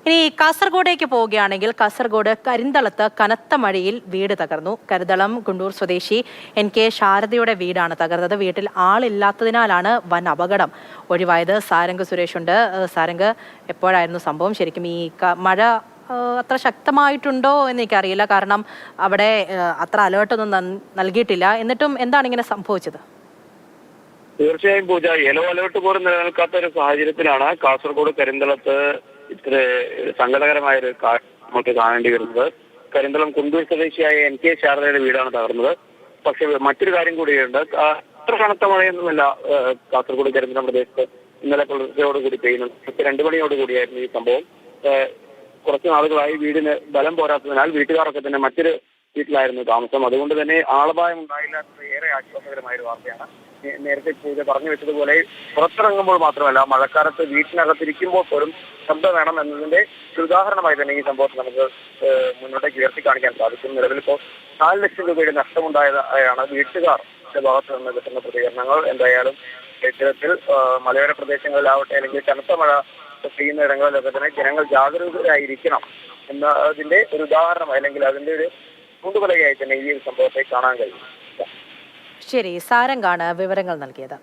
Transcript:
ഇനി കാസർഗോഡേക്ക് പോവുകയാണെങ്കിൽ കാസർഗോഡ് കരിന്തളത്ത് കനത്ത മഴയിൽ വീട് തകർന്നു. കരുതളം കുണ്ടൂർ സ്വദേശി NK ശാരദയുടെ വീടാണ് തകർന്നത്. വീട്ടിൽ ആളില്ലാത്തതിനാലാണ് വൻ അപകടം ഒഴിവായത്. സാരംഗ് സുരേഷുണ്ട്. സാരംഗ്, എപ്പോഴായിരുന്നു സംഭവം? ശരിക്കും ഈ മഴ അത്ര ശക്തമായിട്ടുണ്ടോ എന്ന് എനിക്കറിയില്ല, കാരണം അവിടെ അത്ര അലേർട്ടൊന്നും നൽകിയിട്ടില്ല. എന്നിട്ടും എന്താണ് ഇങ്ങനെ സംഭവിച്ചത്? തീർച്ചയായും പൂജ, യെല്ലോ അലേർട്ട് പോലും നിലനിൽക്കാത്ത ഒരു സാഹചര്യത്തിലാണ് കാസർഗോഡ് കരിന്തളത്ത് ഇത്ര സങ്കടകരമായ ഒരു നമുക്ക് കാണേണ്ടി വരുന്നത്. കരിന്തളം കുണ്ടൂർ സ്വദേശിയായ NK ശാരദയുടെ വീടാണ് തകർന്നത്. പക്ഷെ മറ്റൊരു കാര്യം കൂടിയുണ്ട്. അത്ര കനത്ത മഴയൊന്നുമല്ല കാസർഗോഡ് കരിന്തളം പ്രദേശത്ത് ഇന്നലെ പുലർച്ചയോടുകൂടി പെയ്യുന്നത്. 2 മണിയോടുകൂടിയായിരുന്നു ഈ സംഭവം. കുറച്ച് നാളുകളായി വീടിന് ബലം പോരാത്തതിനാൽ വീട്ടുകാരൊക്കെ തന്നെ മറ്റൊരു വീട്ടിലായിരുന്നു താമസം. അതുകൊണ്ട് തന്നെ ആളപായം ഉണ്ടായില്ലാത്തത് ഏറെ ആശ്വാസകരമായ ഒരു വാർത്തയാണ്. നേരത്തെ പൂജ പറഞ്ഞു വെച്ചതുപോലെ പുറത്തിറങ്ങുമ്പോൾ മാത്രമല്ല, മഴക്കാലത്ത് വീട്ടിനകത്തിരിക്കുമ്പോൾ പോലും ശബ്ദം വേണം എന്നതിന്റെ ഉദാഹരണമായി തന്നെ ഈ സംഭവത്തിൽ നമുക്ക് മുന്നോട്ടേക്ക് ഉയർത്തി കാണിക്കാൻ സാധിക്കും. നിലവിലിപ്പോൾ 4 ലക്ഷം രൂപയുടെ നഷ്ടമുണ്ടായതായാണ് വീട്ടുകാരുടെ ഭാഗത്ത് നിന്ന് കിട്ടുന്ന പ്രതികരണങ്ങൾ. എന്തായാലും ഇത്തരത്തിൽ മലയോര പ്രദേശങ്ങളിലാവട്ടെ അല്ലെങ്കിൽ കനത്ത മഴ പെയ്യുന്ന ഇടങ്ങളിലൊക്കെ തന്നെ ജനങ്ങൾ ജാഗരൂകരായിരിക്കണം എന്നതിന്റെ ഒരു ഉദാഹരണമായി അല്ലെങ്കിൽ അതിന്റെ ഒരു ചൂണ്ടുപലകയായി തന്നെ ഈ ഒരു സംഭവത്തെ കാണാൻ കഴിയും. ശരി, സാരംഗാണ് വിവരങ്ങൾ നൽകിയത്.